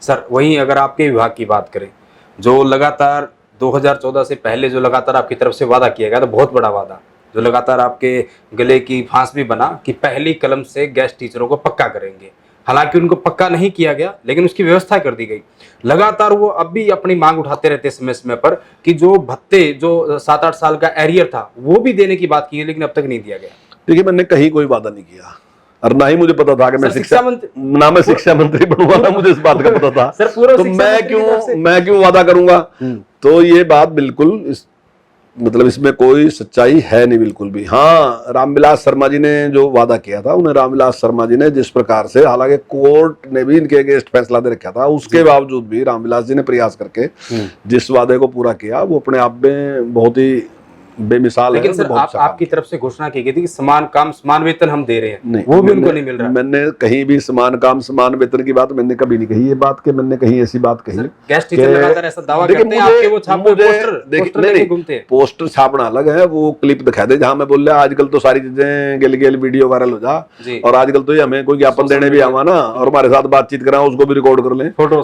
Sir वहीं अगर आपके विभाग की बात करें, जो लगातार 2014 से पहले जो लगातार आपकी तरफ से वादा किया गया था, बहुत बड़ा वादा, जो लगातार आपके गले की फांस भी बना कि पहली कलम से गेस्ट टीचरों को पक्का करेंगे। हालांकि उनको पक्का नहीं किया गया, लेकिन उसकी व्यवस्था कर दी गई। लगातार वो अब भी अपनी मांग उठाते रहते समय समय पर कि जो भत्ते, जो 7-8 साल का एरियर था, वो भी देने की बात की है, लेकिन अब तक नहीं दिया गया। देखिए, मैंने कहीं कोई वादा नहीं किया और ना ही मुझे पता था कि मैं शिक्षा मंत्री बनूंगा, ना मुझे इस बात का पता था। सर पूरा तो मैं क्यों वादा करूंगा? तो ये बात बिल्कुल मतलब इसमें कोई सच्चाई है नहीं बिल्कुल भी। हाँ, रामविलास शर्मा जी ने जो वादा किया था, उन्हें रामविलास शर्मा जी ने जिस प्रकार से, हालांकि कोर्ट ने भी इनके अगेंस्ट फैसला दे रखा था, उसके बावजूद भी रामविलास जी ने प्रयास करके जिस वादे को पूरा किया, वो अपने आप में बहुत ही बेमिसाल है। लेकिन सर आपकी तरफ से घोषणा की गई थी कि समान काम समान वेतन हम दे रहे हैं, नहीं, वो भी उनको नहीं मिल रहा। मैंने कहीं भी समान काम समान वेतन की बात मैंने कभी नहीं कही। ये बात कि मैंने कहीं ऐसी बात कही? गेस्ट टीचर लगातार ऐसा दावा करते हैं, आपके वो छापे पोस्टर लेके घूमते हैं। पोस्टर छापना अलग है, वो क्लिप दिखा दे जहां मैं बोल रहा आजकल तो सारी चीजें गेल गेल वीडियो वायरल हो जा, और आजकल तो ये हमें कोई ज्ञापन देने भी आवा ना और हमारे साथ बातचीत करा, उसको भी रिकॉर्ड कर लें, फोटो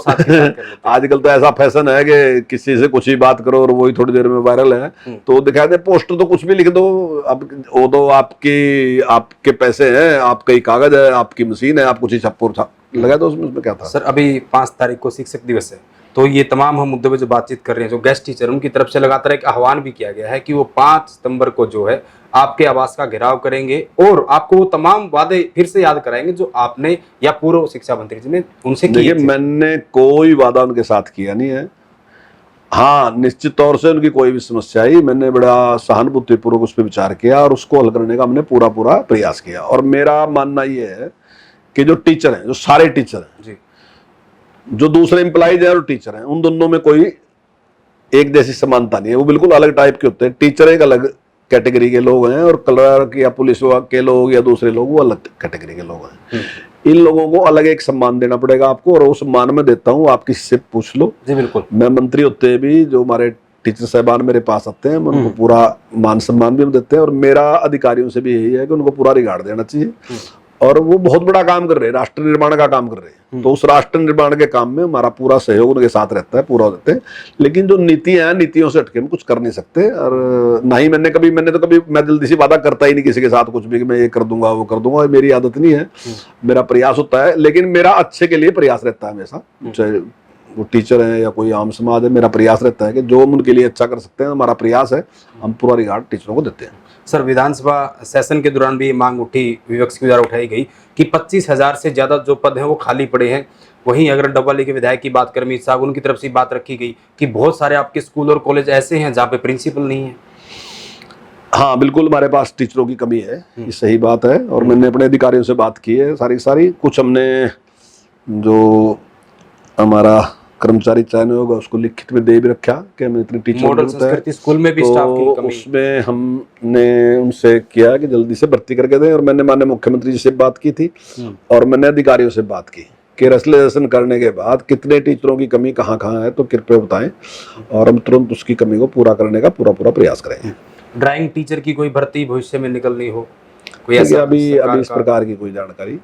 आजकल तो ऐसा फैशन है कि किसी से कुछ ही बात करो और वही थोड़ी देर में वायरल है। तो दिखा दे पोस्टर, तो कुछ भी लिख दो, अब वो तो आपके पैसे हैं, आपका ही कागज है, आपकी मशीन है, आप कुछ ही छप्पर लगा दो उसमें क्या था? सर अभी 5 तारीख को शिक्षक दिवस है, तो ये तमाम हम मुद्दों पे जो बातचीत कर रहे हैं, जो गेस्ट टीचर, उनकी तरफ से लगातार एक आह्वान भी किया गया है कि वो 5 सितंबर को जो है आपके आवास का घेराव करेंगे और आपको वो तमाम वादे फिर से याद कराएंगे जो आपने या पूर्व शिक्षा मंत्री जी ने उनसे किए थे। मैंने कोई वादा उनके साथ किया नहीं है। हाँ, निश्चित तौर से उनकी कोई भी समस्या आई, मैंने बड़ा सहानुभूतिपूर्वक उस पर विचार किया और उसको हल करने का हमने पूरा प्रयास किया। और मेरा मानना ये है कि जो टीचर हैं, जो सारे टीचर हैं जी, जो दूसरे एम्प्लॉइज हैं और टीचर हैं, उन दोनों में कोई एक जैसी समानता नहीं है, वो बिल्कुल अलग टाइप के होते हैं। टीचर एक अलग कैटेगरी के लोग हैं और क्लर्क या पुलिस के लोग या दूसरे लोग वो अलग कैटेगरी के लोग हैं। इन लोगों को अलग एक सम्मान देना पड़ेगा आपको, और वो सम्मान में देता हूँ, आप किसी से पूछ लो जी। बिल्कुल, मैं मंत्री होते भी जो हमारे टीचर साहबान मेरे पास आते हैं, उनको पूरा मान सम्मान भी हम देते हैं, और मेरा अधिकारियों से भी यही है कि उनको पूरा रिगार्ड देना चाहिए। और वो बहुत बड़ा काम कर रहे हैं, राष्ट्र निर्माण का काम कर रहे हैं, तो उस राष्ट्र निर्माण के काम में हमारा पूरा सहयोग उनके साथ रहता है, पूरा देते हैं। लेकिन जो नीतियां हैं, नीतियों से हटके हम कुछ कर नहीं सकते। और ना ही मैंने तो कभी मैं जल्दी से वादा करता ही नहीं किसी के साथ कुछ भी कि मैं ये कर दूंगा वो कर दूंगा, मेरी आदत नहीं है। मेरा प्रयास होता है, लेकिन मेरा अच्छे के लिए प्रयास रहता है हमेशा, चाहे वो टीचर है या कोई आम समाज है। मेरा प्रयास रहता है कि जो हम उनके लिए अच्छा कर सकते हैं, हमारा प्रयास है, हम पूरा रिगार्ड टीचरों को देते हैं। सर विधानसभा सेशन के दौरान भी मांग उठी, विपक्ष के द्वारा उठाई गई कि 25,000 से ज्यादा जो पद हैं वो खाली पड़े हैं। वहीं अगर डबवाली के विधायक की बात करें अमित साहब, उनकी तरफ से बात रखी गई कि बहुत सारे आपके स्कूल और कॉलेज ऐसे हैं जहाँ पे प्रिंसिपल नहीं है। हाँ बिल्कुल, हमारे पास टीचरों की कमी है, ये सही बात है। और मैंने अपने अधिकारियों से बात की है सारी कुछ हमने जो हमारा कर्मचारी चयन होगा उसको लिखित में दे भी रखा कि हमें इतनी टीचर मॉडल संस्कृति स्कूल में भी तो स्टाफ की कमी, उसमें हमने उनसे किया कि जल्दी से भर्ती करके दें। और मैंने माननीय मुख्यमंत्री जी से बात की थी और मैंने अधिकारियों से बात की कि रेसलेशन करने के बाद कितने टीचरों की कमी कहाँ है तो कृपया बताएं, और हम तुरंत उसकी कमी को पूरा करने का पूरा प्रयास करेंगे। ड्राइंग टीचर की कोई भर्ती भविष्य में निकलनी हो, कोई ऐसा अभी इस प्रकार की कोई जानकारी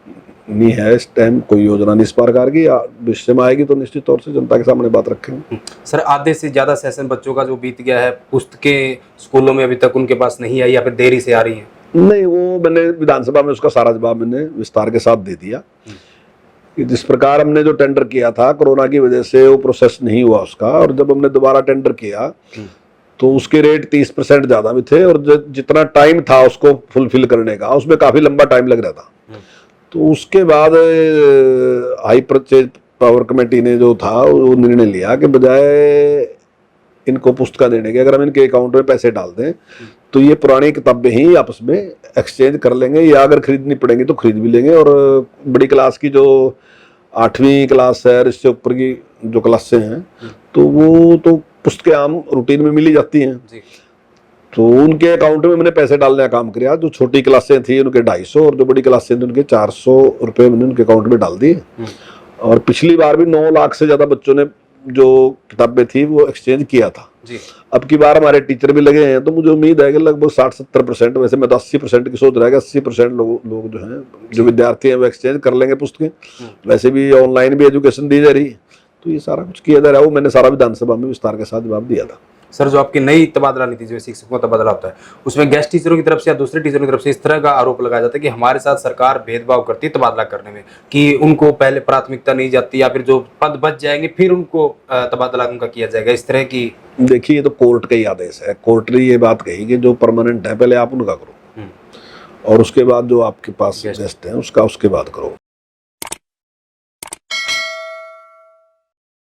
नहीं है इस टाइम, कोई योजना नहीं इस प्रकार की। भविष्य में आएगी तो निश्चित तौर से जनता के सामने बात रखेंगे। सर आधे से ज्यादा सेशन बच्चों का जो बीत गया है, पुस्तकें स्कूलों में अभी तक उनके पास नहीं आई या फिर देरी से आ रही है? नहीं, वो मैंने विधानसभा में उसका सारा जवाब मैंने विस्तार के साथ दे दिया कि जिस प्रकार हमने जो टेंडर किया था, कोरोना की वजह से वो प्रोसेस नहीं हुआ उसका, और जब हमने दोबारा टेंडर किया तो उसके रेट 30% ज्यादा भी थे, और जितना टाइम था उसको फुलफिल करने का उसमें काफी लंबा टाइम लग रहा था। तो उसके बाद हाई परचेज पावर कमेटी ने जो था वो निर्णय लिया कि बजाय इनको पुस्तकें देने के, अगर हम इनके अकाउंट में पैसे डाल दें तो ये पुरानी किताबें ही आपस में एक्सचेंज कर लेंगे, या अगर खरीदनी पड़ेंगी तो खरीद भी लेंगे। और बड़ी क्लास की जो 8वीं क्लास है, इससे ऊपर की जो क्लासें हैं, तो वो तो पुस्तकें आम रूटीन में मिली जाती हैं, तो उनके अकाउंट में मैंने पैसे डालने का काम किया। जो छोटी क्लासें थी उनके 250 और जो बड़ी क्लासें थी उनके 400 रुपये मैंने उनके अकाउंट में डाल दिए। और पिछली बार भी 9 लाख से ज्यादा बच्चों ने जो किताबें थी वो एक्सचेंज किया था जी। अब की बार हमारे टीचर भी लगे हैं, तो मुझे उम्मीद है कि लगभग 60-70%, वैसे मैं तो 80% की सोच रहा है कि 80% लोग जो हैं, जो विद्यार्थी हैं वो एक्सचेंज कर लेंगे पुस्तकें। वैसे भी ऑनलाइन भी एजुकेशन दी जा रही है, तो ये सारा कुछ किया जा रहा है, वो मैंने सारा विधानसभा में विस्तार के साथ जवाब दिया था। सर, जो आपकी नई तबादला नीति जो शिक्षकों का तबादला होता है, उसमें गेस्ट टीचरों की तरफ से या दूसरे टीचरों की तरफ से इस तरह का आरोप लगाया जाता है कि हमारे साथ सरकार भेदभाव करती है तबादला करने में, कि उनको पहले प्राथमिकता नहीं जाती या फिर जो पद बच जाएंगे फिर उनको तबादला उनका किया जाएगा, इस तरह की। देखिए, ये तो कोर्ट का ही आदेश है। कोर्ट ने ये बात कही कि जो परमानेंट है पहले आप उनका करो और उसके बाद जो आपके पास गेस्ट हैं उसका उसके बाद करो।